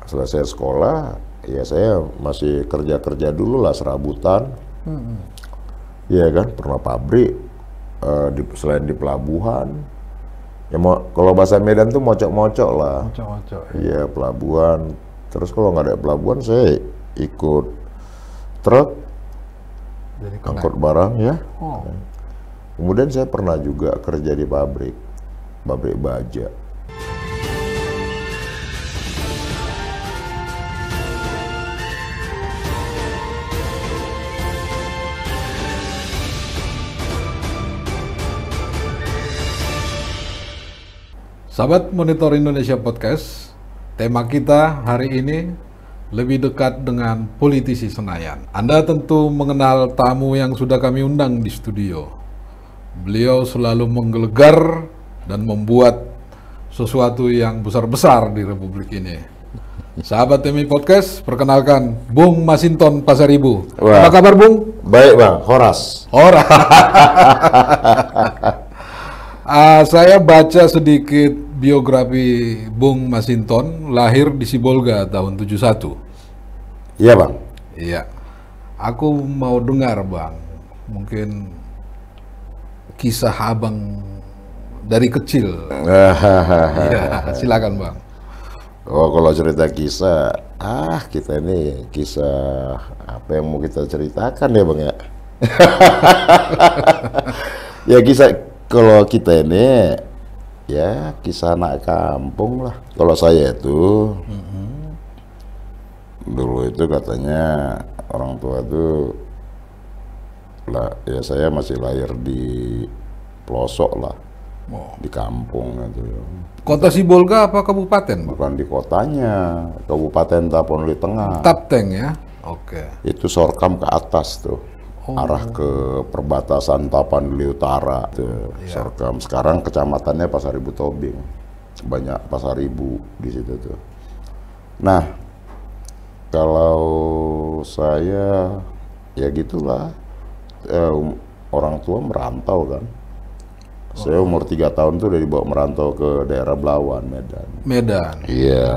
selesai sekolah, ya saya masih kerja dulu lah, serabutan. Iya kan, pernah pabrik, selain di pelabuhan. Ya kalau bahasa Medan tuh mocok-mocok lah. Mocok-mocok. Iya, pelabuhan. Terus kalau nggak ada pelabuhan, saya ikut truk, Jadi angkut barang ya. Oh, Kemudian saya pernah juga kerja di pabrik baja. Sahabat Monitor Indonesia Podcast, tema kita hari ini lebih dekat dengan politisi Senayan. Anda tentu mengenal tamu yang sudah kami undang di studio. Beliau selalu menggelegar dan membuat sesuatu yang besar-besar di Republik ini. Sahabat TMI Podcast, perkenalkan Bung Masinton Pasaribu. Wah. Apa kabar, Bung? Baik Bang, Horas. Saya baca sedikit biografi Bung Masinton, lahir di Sibolga tahun 71. Iya Bang. Iya. Aku mau dengar, Bang, mungkin kisah Abang dari kecil. Iya, silakan, Bang. Oh, kalau cerita kisah, kita ini kisah apa yang mau kita ceritakan ya Bang ya? Ya kisah, kalau kita ini ya kisah anak kampung lah. Kalau saya itu dulu itu katanya orang tua itu lah, ya saya masih lahir di pelosok lah, di kampung gitu. Kota Sibolga apa kabupaten, Bang? Bukan di kotanya, Kabupaten Tapanuli Tengah. Tapteng ya. Oke. Itu Sorkam ke atas tuh, arah ke perbatasan Tapanuli Utara tuh, Sorkam. Sekarang kecamatannya Pasaribu Tobing, banyak Pasaribu di situ tuh. Nah, kalau saya ya gitulah, orang tua merantau kan. Saya umur 3 tahun tuh udah dibawa merantau ke daerah Belawan, Medan. Medan. Iya.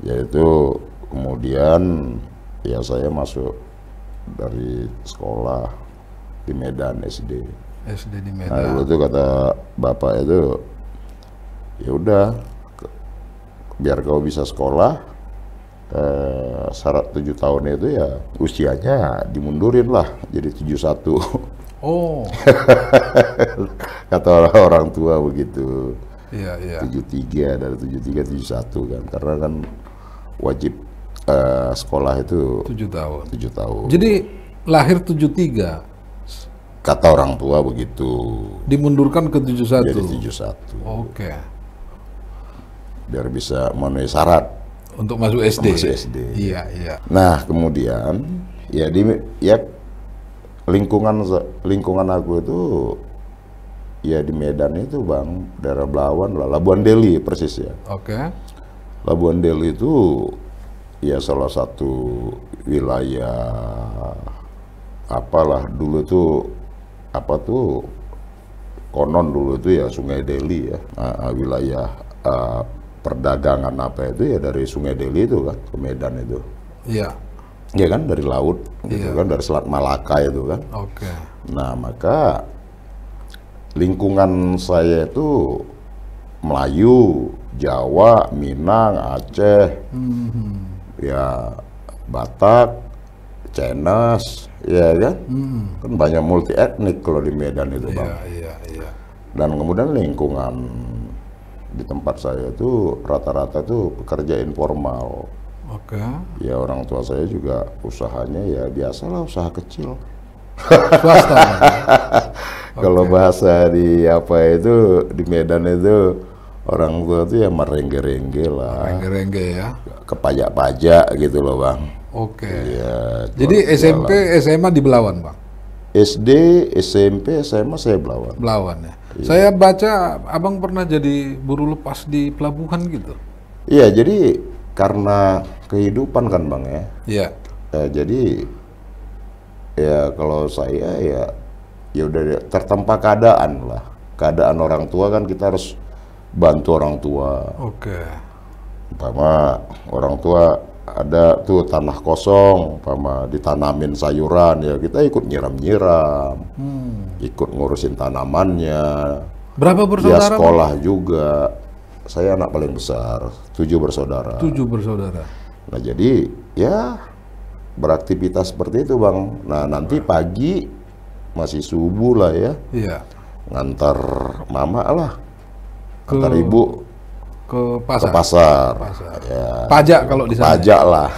Yaitu kemudian ya saya masuk dari sekolah di Medan SD. SD di Nah, Medan. dulu tuh kata bapak itu, ya udah, biar kau bisa sekolah, syarat 7 tahun itu ya usianya dimundurin lah jadi 71. Oh. Kata orang tua begitu. Iya, iya. 73 dari 73 71 kan, karena kan wajib sekolah itu 7 tahun. 7 tahun. Jadi lahir 73, Kata orang tua begitu. dimundurkan ke 71. Jadi 71. Oke. Biar bisa memenuhi syarat Untuk masuk SD. masuk SD. Iya, iya. Nah, kemudian ya lingkungan aku itu ya di Medan itu Bang, daerah Belawan lah, Labuan Deli persis ya. Oke. Labuan Deli itu ya salah satu wilayah apalah dulu tuh, apa tuh, konon dulu itu ya Sungai Deli ya, wilayah perdagangan apa itu ya dari Sungai Deli itu kan ke Medan itu. Iya. Ya kan, dari laut gitu kan, dari Selat Malaka itu kan. Oke. Nah, maka lingkungan saya itu Melayu, Jawa, Minang, Aceh, ya Batak, Cenas, ya kan? Kan banyak multi etnik kalau di Medan itu Bang. Iya, iya. Dan kemudian lingkungan di tempat saya itu rata-rata tuh pekerja informal. Oke. Ya orang tua saya juga usahanya ya biasalah, usaha kecil. Swasta. Bang. Kalau bahasa di apa itu di Medan itu orang tua itu ya merengge-rengge lah, Rengge-rengge ya. kepajak-pajak gitu loh Bang. Oke. Ya, Jadi SMP, SMA di Belawan, Bang? SD, SMP, SMA saya Belawan. Belawan ya. Saya baca Abang pernah jadi buruh lepas di pelabuhan gitu. Iya, jadi karena kehidupan kan Bang ya. Iya. Jadi ya kalau saya ya udah tertempa keadaan lah. Keadaan orang tua kan kita harus bantu orang tua. Oke. umpama orang tua ada tuh tanah kosong, umpama ditanamin sayuran, ya kita ikut nyiram-nyiram, ikut ngurusin tanamannya. Berapa Dia bersaudara, Bang? sekolah juga. Saya anak paling besar, 7 bersaudara. 7 bersaudara. Nah jadi ya beraktivitas seperti itu, Bang. Nah nanti pagi masih subuh lah ya, Iya. ngantar mama lah, Ke- ngantar ibu Ke ke pasar. pasar. Pasar. Ya, Pajak kalau di sana. pajak lah.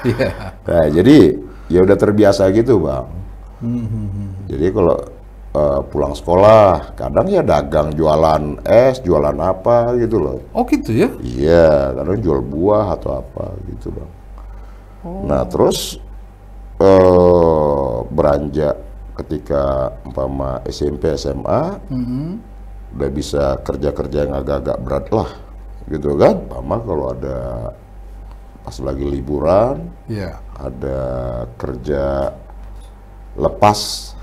Iya. Nah, jadi ya udah terbiasa gitu, Bang. Jadi kalau pulang sekolah, kadang ya dagang, jualan es, jualan apa gitu loh. Oh gitu ya? Iya, kadang jual buah atau apa gitu, Bang. Nah, terus beranjak ketika umpama SMP, SMA, udah bisa kerja-kerja yang agak-agak berat lah, gitu kan. Umpama kalau ada pas lagi liburan, Iya. ada kerja lepas,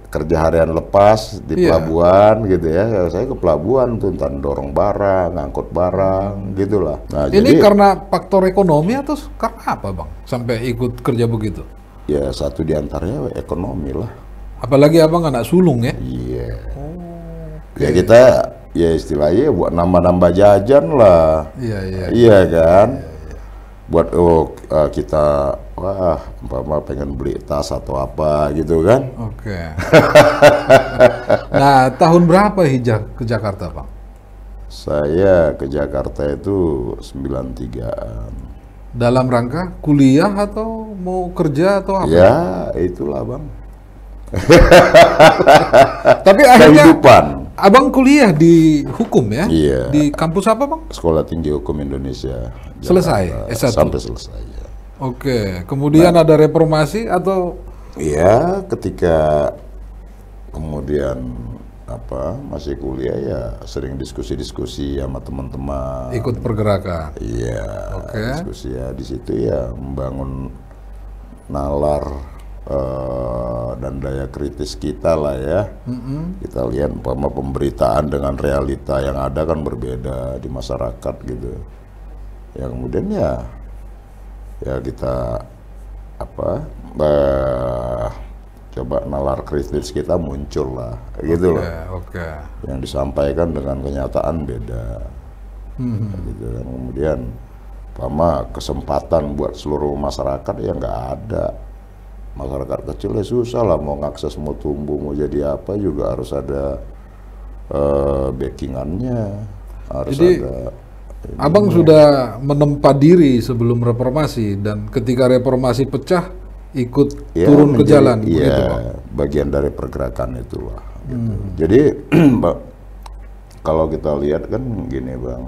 kerja harian lepas di Iya. pelabuhan gitu ya. Ya saya ke pelabuhan tuh, entar dorong barang, ngangkut barang, gitulah. Nah, Ini jadi karena faktor ekonomi atau karena apa, Bang? Sampai ikut kerja begitu? ya satu diantaranya ekonomi lah. Apalagi Abang anak sulung ya? Iya. Ya kita ya istilahnya buat nambah-nambah jajan lah. Iya, iya. Iya kan? Buat kita wah umpama pengen beli tas atau apa gitu kan. Oke. Nah, tahun berapa hijrah ke Jakarta, Bang? Saya ke Jakarta itu 93-an. Dalam rangka kuliah atau mau kerja atau apa? Ya, itulah, Bang. Tapi akhirnya Kehidupan. Abang kuliah di hukum ya? Iya. Di kampus apa, Bang? Sekolah Tinggi Hukum Indonesia. Selesai, Jakarta. S1? Sampai selesai, ya. Oke. Kemudian ada reformasi atau Ya, ketika kemudian masih kuliah ya sering diskusi-diskusi sama teman-teman. ikut pergerakan? Iya, Oke. diskusi ya di situ ya membangun nalar dan daya kritis kita lah ya. Kita lihat umpama pemberitaan dengan realita yang ada kan berbeda di masyarakat gitu. Ya kemudian ya kita coba nalar kritis kita muncul lah gitu loh. Oke. Yang disampaikan dengan kenyataan beda. Gitu kan. Kemudian kesempatan buat seluruh masyarakat ya nggak ada. Masyarakat kecil ya susah lah mau ngakses, mau tumbuh, mau jadi apa juga harus ada backingannya, harus Jadi, ada. Abang sudah menempa diri sebelum reformasi dan ketika reformasi pecah ikut Ya, turun ke menjadi- jalan iya, begitu, Bang? bagian dari pergerakan itulah. Gitu. Jadi kalau kita lihat kan gini, Bang,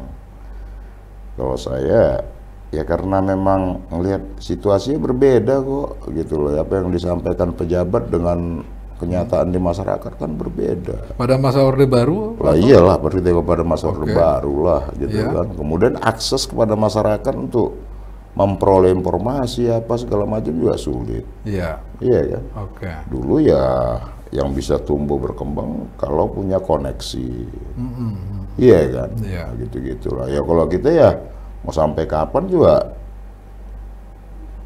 kalau saya ya karena memang melihat situasinya berbeda kok, gitu loh. Apa yang disampaikan pejabat dengan kenyataan di masyarakat kan berbeda. Pada masa Orde Baru? Lah iyalah, berarti kepada masa Orde Oke. Baru lah, gitu Iya. kan. Kemudian akses kepada masyarakat untuk memperoleh informasi apa segala macam juga sulit. Iya. Iya kan. Oke. Dulu ya yang bisa tumbuh berkembang kalau punya koneksi. Iya kan. Iya. Nah, gitu-gitulah. Ya kalau kita ya mau sampai kapan juga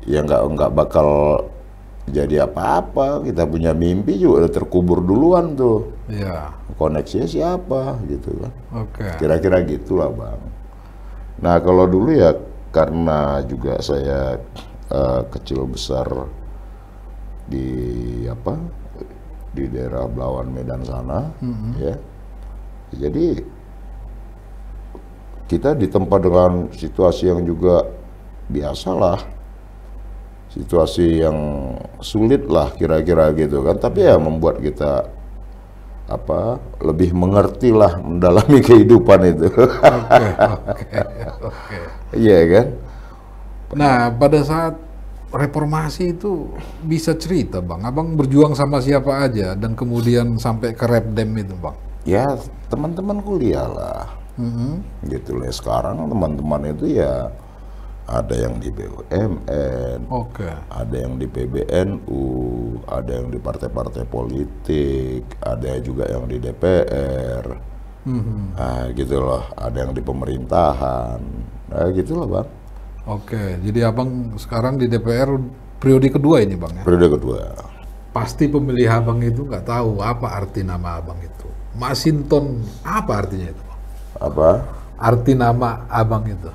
ya nggak bakal jadi apa-apa. Kita punya mimpi juga udah terkubur duluan tuh. Iya. Koneksinya siapa gitu kan. Oke. Kira-kira gitulah, Bang. Nah kalau dulu ya karena juga saya kecil besar di daerah Blawan Medan sana, ya. Jadi kita ditempa dengan situasi yang juga biasalah, situasi yang sulit lah kira-kira gitu kan. Tapi ya membuat kita lebih mengerti lah, mendalami kehidupan itu. Oke. Iya kan? Nah, pada saat reformasi itu bisa cerita, Bang. Abang berjuang sama siapa aja dan kemudian sampai ke Repdem itu, Bang. Ya teman-teman kuliah lah. Gitu lah. Sekarang teman-teman itu ya ada yang di BUMN, Oke. ada yang di PBNU, ada yang di partai-partai politik, ada juga yang di DPR. Nah, gitu loh. Ada yang di pemerintahan. Nah, gitu loh, Bang. Oke, jadi abang sekarang di DPR periode kedua ini bang ya? Periode kedua. Pasti pemilih abang itu nggak tahu apa arti nama abang itu. Masinton, apa artinya itu bang? Apa? Arti nama abang itu?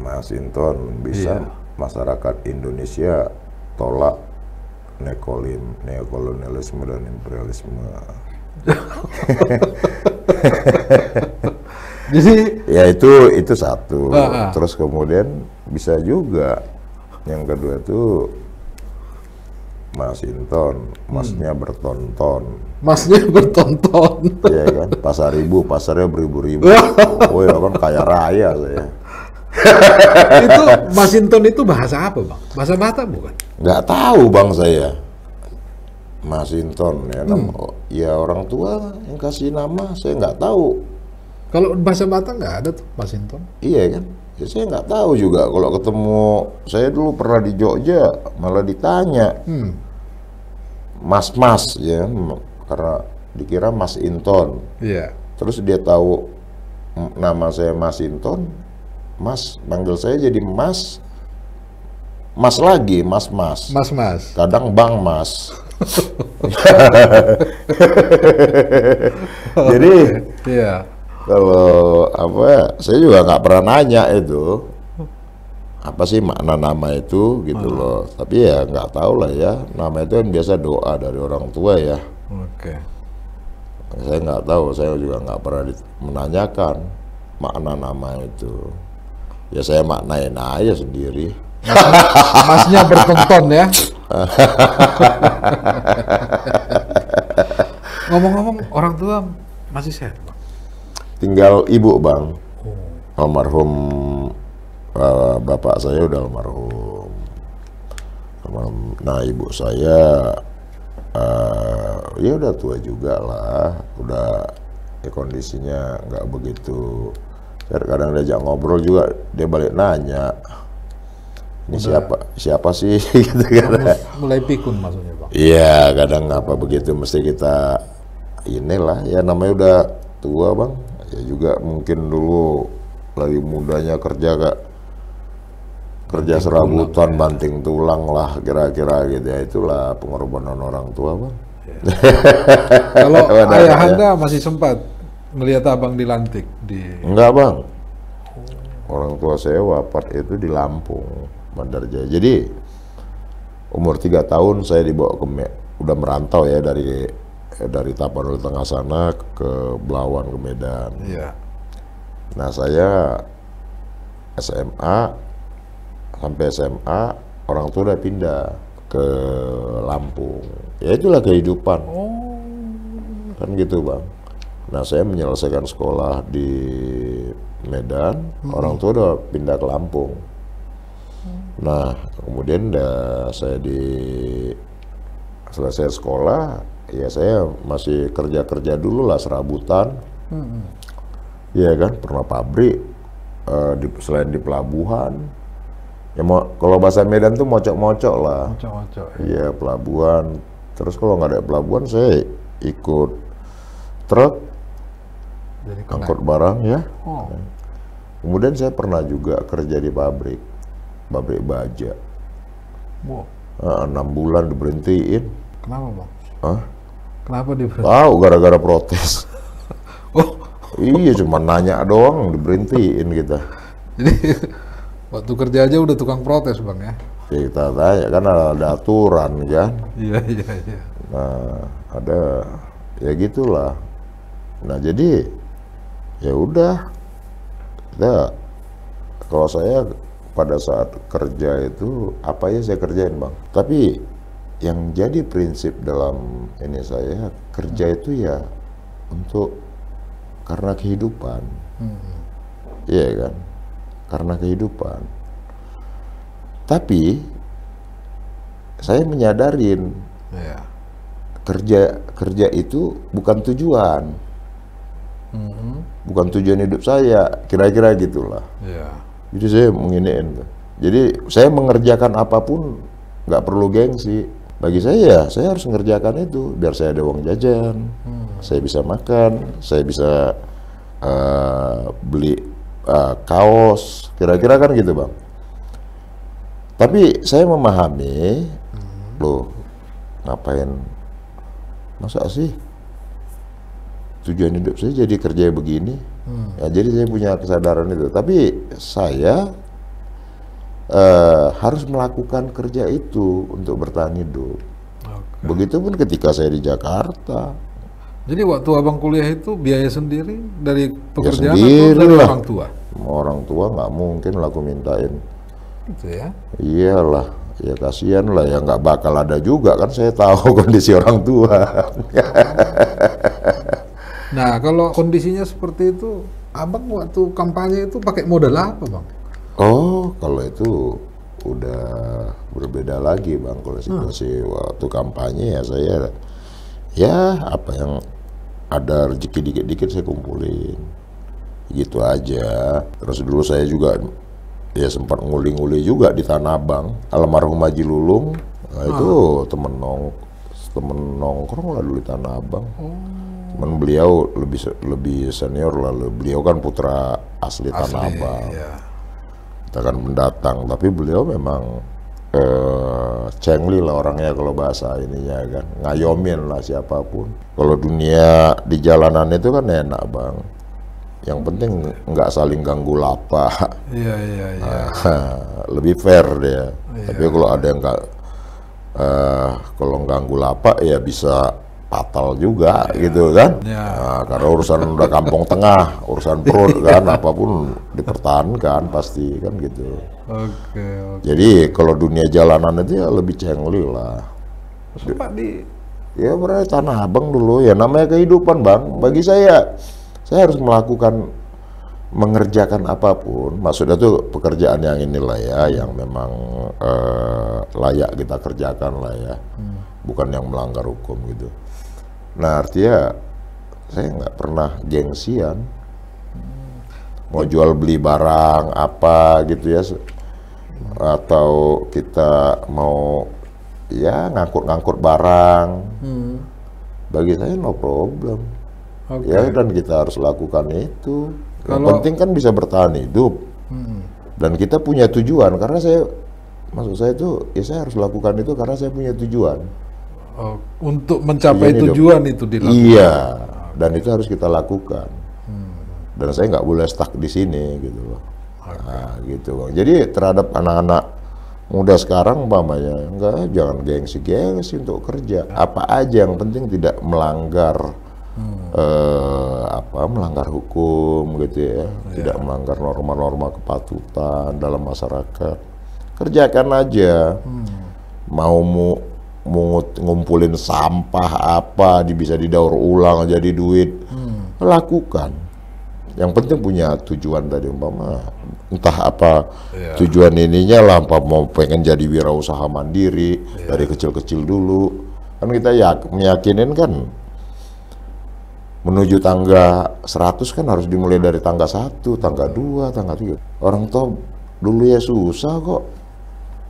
Masinton bisa masyarakat Indonesia tolak neokolonialisme dan imperialisme. Jadi Ya itu satu. Terus kemudian bisa juga yang kedua itu Masinton, masnya bertonton. masnya bertonton. Iya kan, pasarnya beribu-ribu. Oh ya kan kaya raya saya. Itu Masinton itu bahasa apa bang? Bahasa Batak bukan? Nggak tahu bang saya. Masinton ya, ya orang tua yang kasih nama, saya nggak tahu. Kalau bahasa Batak nggak ada tuh Masinton. Iya kan, ya saya nggak tahu juga. Kalau ketemu, saya dulu pernah di Jogja, malah ditanya, Mas ya, karena dikira Mas Inton. Iya. Terus dia tahu nama saya Masinton, Mas manggil saya jadi Mas lagi, Mas. Mas. Kadang Bang Mas. Jadi Iya. kalau apa ya, saya juga nggak pernah nanya itu apa sih makna nama itu gitu loh. Tapi ya nggak tahu lah ya, nama itu kan biasa doa dari orang tua ya. Oke. Saya nggak tahu, saya juga nggak pernah menanyakan makna nama itu. Ya saya maknain aja sendiri. Masnya bertonton ya. Ngomong-ngomong, orang tua masih sehat bang? Tinggal ibu bang, almarhum bapak saya udah almarhum. Nah ibu saya ya udah tua juga lah, udah ya kondisinya nggak begitu. Kadang diajak ngobrol juga dia balik nanya, ini siapa sih gitu kan. Mulai pikun maksudnya bang? Iya kadang apa begitu mesti kita inilah ya, namanya udah tua bang. Ya juga mungkin dulu lagi mudanya kerja serabutan, banting tulang lah kira-kira gitu ya, itulah pengorbanan orang tua bang. Kalau ayah anda masih sempat melihat abang dilantik di? Enggak bang, orang tua saya wafat itu di Lampung, Bandar Jaya. Jadi umur 3 tahun saya dibawa udah merantau ya dari Tapanuli Tengah sana ke Belawan ke Medan. Iya. Nah saya sampai SMA orang tua udah pindah ke Lampung. Ya itulah kehidupan. Kan gitu bang. Nah saya menyelesaikan sekolah di Medan, orang tua udah pindah ke Lampung. Nah kemudian saya selesai sekolah, ya saya masih kerja dulu lah serabutan. Iya kan, pernah pabrik, selain di pelabuhan. Ya kalau bahasa Medan tuh mocok-mocok lah. Mocok-mocok. Iya pelabuhan. Terus kalau nggak ada pelabuhan saya ikut truk, angkut barang ya. Kemudian saya pernah juga kerja di pabrik baja. 6 bulan diberhentiin. Kenapa bang? Hah? Kenapa diberhenti? Tahu gara-gara protes. Oh, Iya cuma nanya doang diberhentiin kita. jadi waktu kerja aja udah tukang protes bang ya? Ya, kita tanya kan ada aturan kan. Iya. Nah ada ya gitulah. Nah jadi ya udah kalau saya pada saat kerja itu apa ya saya kerjain bang. Tapi yang jadi prinsip dalam ini saya kerja itu ya karena kehidupan. Iya kan, karena kehidupan. Tapi saya menyadarin kerja itu bukan tujuan. Bukan tujuan hidup saya, kira-kira gitulah. Jadi saya menginiin. Jadi saya mengerjakan apapun nggak perlu gengsi. Bagi saya harus mengerjakan itu biar saya ada uang jajan, saya bisa makan, saya bisa beli kaos, kira-kira kan gitu bang. Tapi saya memahami, loh ngapain, masa sih tujuan hidup saya jadi kerja begini? Ya, jadi saya punya kesadaran itu. Tapi saya harus melakukan kerja itu untuk bertahan hidup. Begitupun ketika saya di Jakarta. Jadi waktu abang kuliah itu biaya sendiri dari pekerjaan sendiri atau dari lah. orang tua? Orang tua nggak mungkin lah aku mintain. Gitu ya. Iyalah, ya kasihan lah, ya nggak bakal ada juga kan, saya tahu kondisi orang tua. Nah, kalau kondisinya seperti itu, abang waktu kampanye itu pakai modal apa, bang? Oh, kalau itu udah berbeda lagi bang. Kalau situasi waktu kampanye ya saya, ya apa yang ada rezeki dikit-dikit saya kumpulin, gitu aja. Terus dulu saya juga ya sempat nguli-nguli juga di Tanah Abang, almarhum Haji Lulung. Nah, itu temen nongkrong lah dulu di Tanah Abang. Cuman beliau lebih senior lah, beliau kan putra asli Tanah Abang. Ya. Kita kan pendatang, tapi beliau memang cengli lah orangnya, kalau bahasa ininya kan, ngayomin lah siapapun. Kalau dunia di jalanan itu kan enak bang, yang penting nggak saling ganggu lapa. Iya. Lebih fair dia. Tapi kalau ada yang nggak kalau ganggu lapa ya bisa fatal juga gitu kan. Nah, karena urusan udah kampung tengah, urusan perut kan, apapun dipertahankan pasti kan gitu. Oke. Jadi kalau dunia jalanan itu ya lebih cengli lah. Sempat di Ya berarti Tanah Abang dulu ya, namanya kehidupan bang. Bagi saya harus mengerjakan apapun. Maksudnya tuh pekerjaan yang inilah ya, yang memang layak kita kerjakan lah ya, bukan yang melanggar hukum gitu. Nah artinya saya nggak pernah gengsian, mau jual beli barang apa gitu ya, atau kita mau ya ngangkut barang, bagi saya no problem. Ya dan kita harus lakukan itu. Yang penting kan bisa bertahan hidup, dan kita punya tujuan. Karena maksud saya itu ya saya harus lakukan itu karena saya punya tujuan. Untuk mencapai tujuan itu dilakukan. Iya, dan itu harus kita lakukan. Dan saya nggak boleh stuck di sini gitu loh. Nah, gitu bang. Jadi terhadap anak-anak muda sekarang umpamanya, jangan gengsi untuk kerja. Apa aja yang penting tidak melanggar melanggar hukum gitu ya, tidak melanggar norma-norma kepatutan dalam masyarakat. Kerjakan aja. Mau ngumpulin sampah apa bisa didaur ulang jadi duit, lakukan. Yang penting punya tujuan tadi umpama, entah apa tujuan ininya lah, mau pengen jadi wirausaha mandiri dari kecil-kecil dulu. Kan kita meyakinin kan menuju tangga 100 kan harus dimulai dari tangga 1, tangga 2, tangga 3. Orang tua dulu ya susah kok.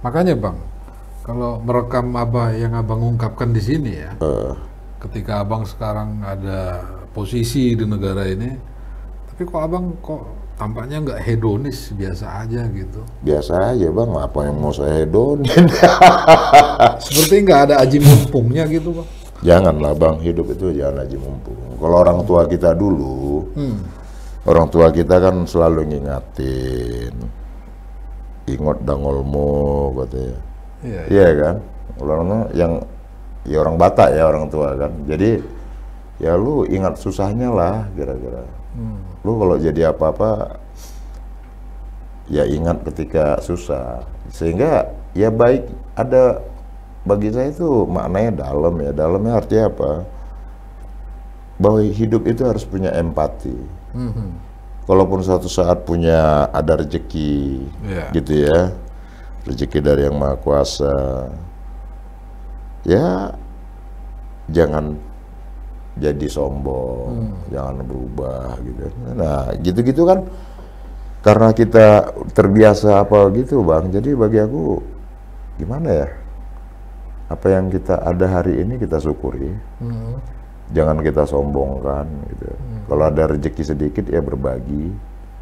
Makanya bang, kalau merekam yang abang ungkapkan di sini ya, ketika abang sekarang ada posisi di negara ini, tapi kok abang tampaknya nggak hedonis, biasa aja gitu. Biasa aja bang, apa yang mau saya hedonin? Seperti nggak ada aji mumpungnya gitu bang. Janganlah bang, hidup itu jangan aji mumpung. Kalau orang tua kita dulu, orang tua kita kan selalu ngingatin, ingot dangolmu katanya. Iya kan, orang yang ya orang Batak ya orang tua kan. Jadi ya lu ingat susahnya lah kira-kira. Lu kalau jadi apa-apa ya ingat ketika susah. Sehingga ya baik, ada bagi saya itu maknanya dalam ya. Dalamnya artinya apa? Bahwa hidup itu harus punya empati. Kalaupun suatu saat ada rezeki gitu ya, rezeki dari Yang Maha Kuasa, ya jangan jadi sombong, jangan berubah gitu. Nah gitu-gitu kan karena kita terbiasa apa gitu bang, jadi bagi aku gimana ya, apa yang kita ada hari ini kita syukuri. Jangan kita sombongkan gitu. Kalau ada rezeki sedikit ya berbagi.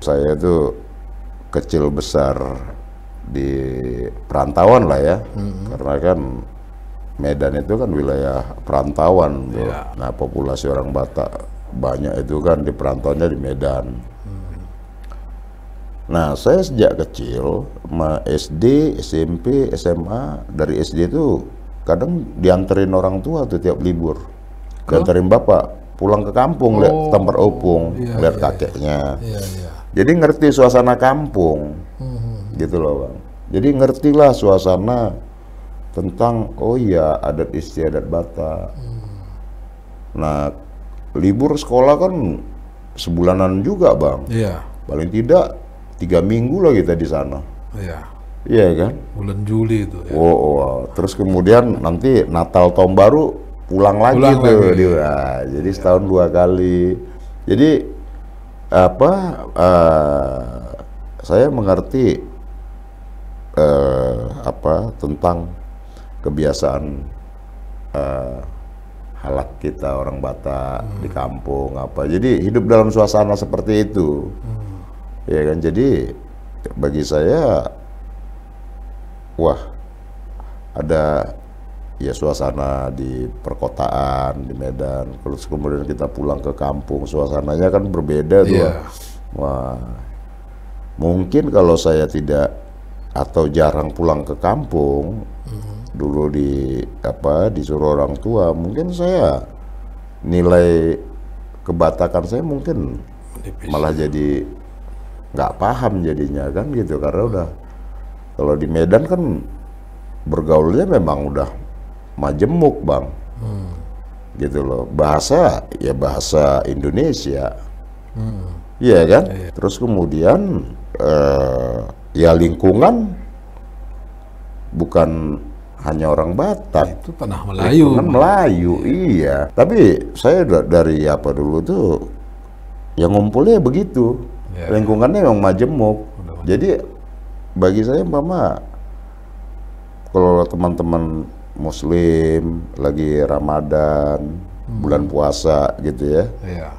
Saya tuh kecil besar di perantauan lah ya. Karena kan Medan itu kan wilayah perantauan tuh. Nah, populasi orang Batak banyak itu kan di perantauannya di Medan. Nah, saya sejak kecil SD, SMP, SMA, dari SD itu kadang dianterin orang tua tuh tiap libur. Dianterin bapak pulang ke kampung lihat tempat opung, lihat kakeknya. Jadi ngerti suasana kampung. Gitu loh, Bang. Jadi ngertilah suasana tentang oh iya adat istiadat Batak. Nah, libur sekolah kan sebulanan juga, Bang. Paling tidak 3 minggu lah kita di sana. Iya kan? Bulan Juli itu. Terus kemudian nanti Natal tahun baru pulang lagi tuh dia. Jadi setahun 2 kali. Jadi apa? Saya mengerti apa tentang kebiasaan halak kita orang Batak di kampung apa. Jadi hidup dalam suasana seperti itu. Ya kan, jadi bagi saya wah ada ya suasana di perkotaan di Medan, terus kemudian kita pulang ke kampung suasananya kan berbeda tuh. Wah, mungkin kalau saya tidak atau jarang pulang ke kampung dulu disuruh orang tua, mungkin saya nilai kebatakan saya mungkin malah jadi nggak paham jadinya kan gitu, karena udah kalau di Medan kan bergaulnya memang udah majemuk, Bang. Gitu loh, bahasa ya bahasa Indonesia. Iya kan? Terus kemudian ya lingkungan bukan hanya orang Batak, itu tanah Melayu. Melayu, iya. Tapi saya dari apa dulu tuh yang ngumpulnya begitu. Lingkungannya memang majemuk. Jadi bagi saya umpama kalau teman-teman Muslim lagi Ramadan, bulan puasa gitu ya,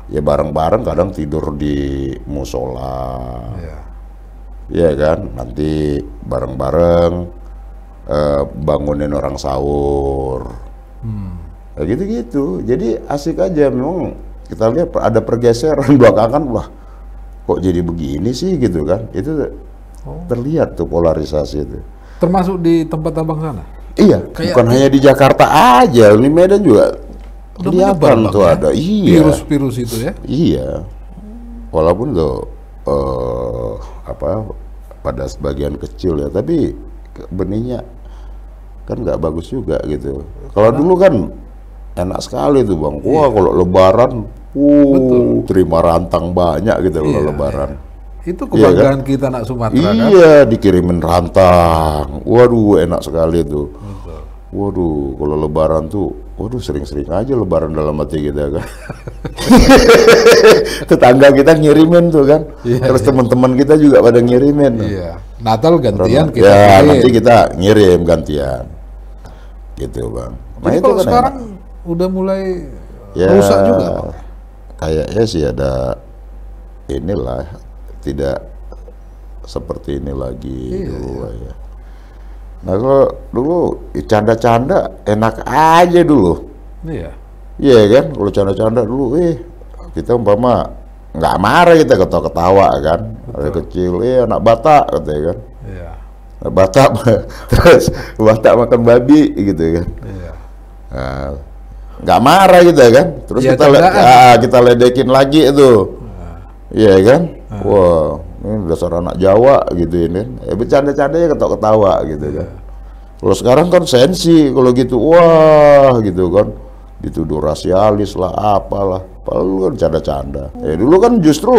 ya bareng-bareng kadang tidur di musola, ya kan, nanti bareng-bareng bangunin orang sahur, gitu-gitu. Jadi asik aja. Memang kita lihat ada pergeseran belakangan, wah kok jadi begini sih gitu kan. Itu terlihat tuh polarisasi itu. Termasuk di tempat abang sana? Iya, bukan hanya di Jakarta aja, di Medan juga kelihatan tuh ada. Iya. Virus-virus itu ya? Iya. Walaupun tuh pada sebagian kecil ya, tapi benihnya kan nggak bagus juga gitu. Kalau dulu kan enak sekali tuh, Bang. Wah, kalau Lebaran terima rantang banyak gitu kalau Lebaran. Itu kebanggaan kita anak Sumatera kan? Iya, dikirimin rantang. Waduh, enak sekali tuh. Waduh, kalau Lebaran tuh, waduh sering-sering aja Lebaran dalam hati kita kan. Tetangga kita ngirimin tuh kan. Terus teman-teman kita juga pada ngirimin. Natal gantian kita ya, nanti kita ngirim gantian. Gitu, Bang. Nah, itu kalau kan sekarang udah mulai rusak juga, Bang. Kayaknya sih ada inilah, tidak seperti ini lagi dulu ya. Nah, kalau dulu canda-canda enak aja dulu. Iya kan, kalau canda-canda dulu kita umpama nggak marah, kita ketawa-ketawa kan. Dari kecil anak Batak katanya kan. Anak Batak terus Batak makan babi gitu kan. Nah, nggak marah gitu kan. Terus kita ledekin lagi itu. Iya kan? Wah, ini dasar anak Jawa gitu ini. Bercanda-candanya ketawa-ketawa gitu kan. Kalau sekarang kan sensi kalau gitu, wah gitu kan. Dituduh rasialis lah, apalah. Padahal kan canda-canda. Dulu kan justru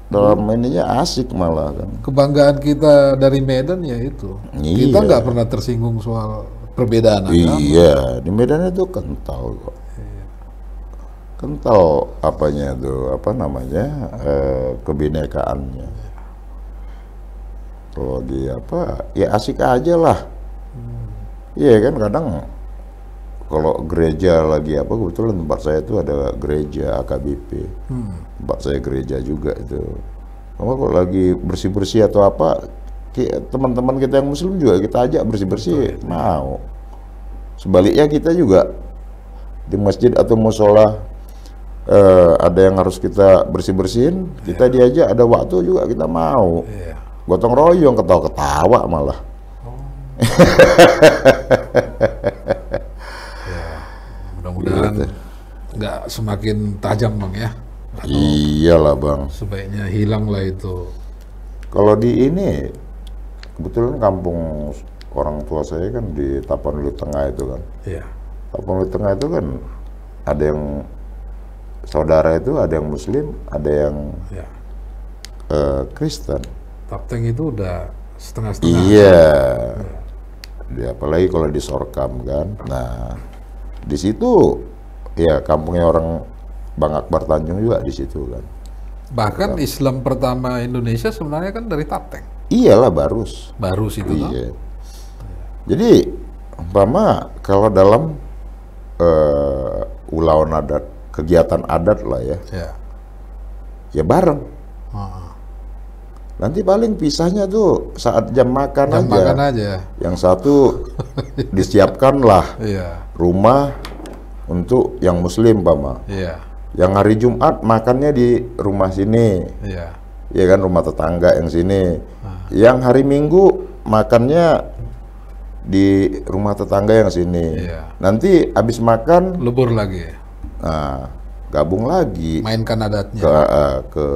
dalam ininya asik malah kan. Kebanggaan kita dari Medan ya itu. Kita nggak pernah tersinggung soal perbedaan agama. Iya, di Medan itu kental kok. Kental apanya tuh, apa namanya, kebinekaannya. Kalau di ya asik aja lah. Iya kan, kadang kalau gereja lagi apa, kebetulan tempat saya itu ada gereja AKBP. Tempat saya gereja juga itu. Kalau lagi bersih-bersih atau apa, teman-teman kita yang muslim juga kita ajak bersih-bersih, mau. Sebaliknya kita juga di masjid atau musola ada yang harus kita bersih-bersihin, kita diajak, ada waktu juga kita mau. Gotong royong, ketawa-ketawa malah. Mudah-mudahan nggak semakin tajam Bang ya. Iyalah Bang. Sebaiknya hilang lah itu. Kalau di ini, kebetulan kampung orang tua saya kan di Tapanuli Tengah itu kan. Iya. Tapanuli Tengah itu kan ada yang saudara itu, ada yang Muslim, ada yang Kristen. Tapteng itu udah setengah-setengah. Iya. Apalagi kalau di Sorkam kan. Nah, di situ ya kampungnya orang Bang Akbar Tanjung juga di situ kan. Bahkan Islam pertama Indonesia sebenarnya kan dari Tapteng. Iyalah Barus. Barus itu iya. Jadi umpama kalau dalam ulauan adat, kegiatan adat lah ya. Ya bareng. Nanti paling pisahnya tuh saat jam makan aja. Yang satu disiapkan lah rumah untuk yang Muslim, Pama. Yang hari Jumat makannya di rumah sini. Ya kan, rumah tetangga yang sini. Yang hari Minggu makannya di rumah tetangga yang sini. Nanti habis makan lebur lagi. Nah, gabung lagi. Mainkan adatnya. Ke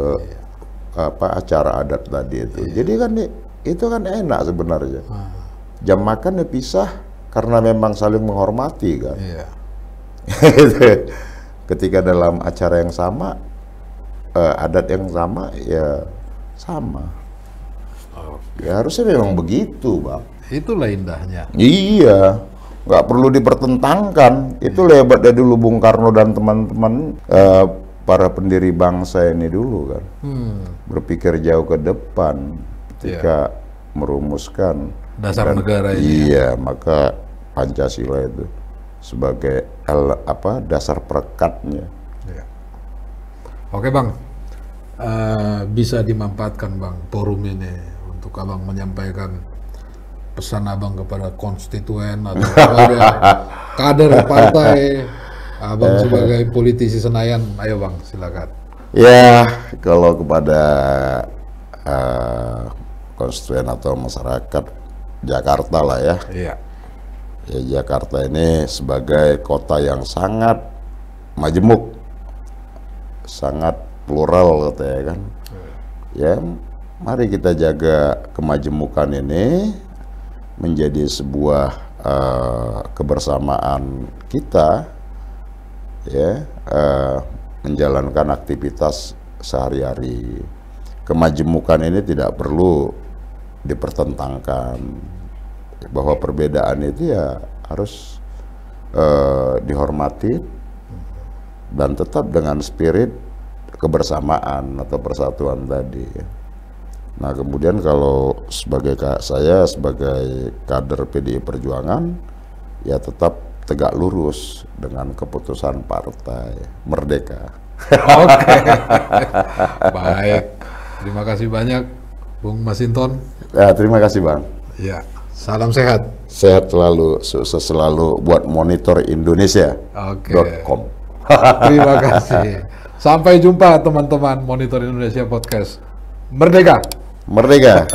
apa acara adat tadi itu. Jadi kan itu kan enak sebenarnya. Jam makan pisah karena memang saling menghormati kan. Ketika dalam acara yang sama, adat yang sama ya sama. Ya harusnya memang begitu, Bang. Itulah indahnya. Iya, nggak perlu dipertentangkan. Itulah hebatnya dulu Bung Karno dan teman-teman para pendiri bangsa ini dulu kan. Berpikir jauh ke depan ketika merumuskan dasar negara ini. Iya, maka Pancasila itu sebagai dasar perekatnya. Oke Bang, bisa dimanfaatkan Bang forum ini untuk Abang menyampaikan pesan Abang kepada konstituen atau kepada kader partai Abang sebagai politisi Senayan. Ayo Bang, silakan. Ya, kalau kepada konstituen atau masyarakat Jakarta lah ya. Ya, Jakarta ini sebagai kota yang sangat majemuk, sangat plural katanya kan. Ya, mari kita jaga kemajemukan ini menjadi sebuah kebersamaan kita, ya, menjalankan aktivitas sehari-hari. Kemajemukan ini tidak perlu dipertentangkan, bahwa perbedaan itu ya harus dihormati dan tetap dengan spirit kebersamaan atau persatuan tadi. Nah, kemudian kalau saya sebagai kader PDI Perjuangan ya tetap tegak lurus dengan keputusan partai Merdeka. Oke. Baik. Terima kasih banyak Bung Masinton. Ya, terima kasih Bang. Ya, salam sehat. Sehat selalu, sukses selalu buat Monitor Indonesia. .com. Terima kasih. Sampai jumpa teman-teman Monitor Indonesia Podcast. Merdeka. Merdeka.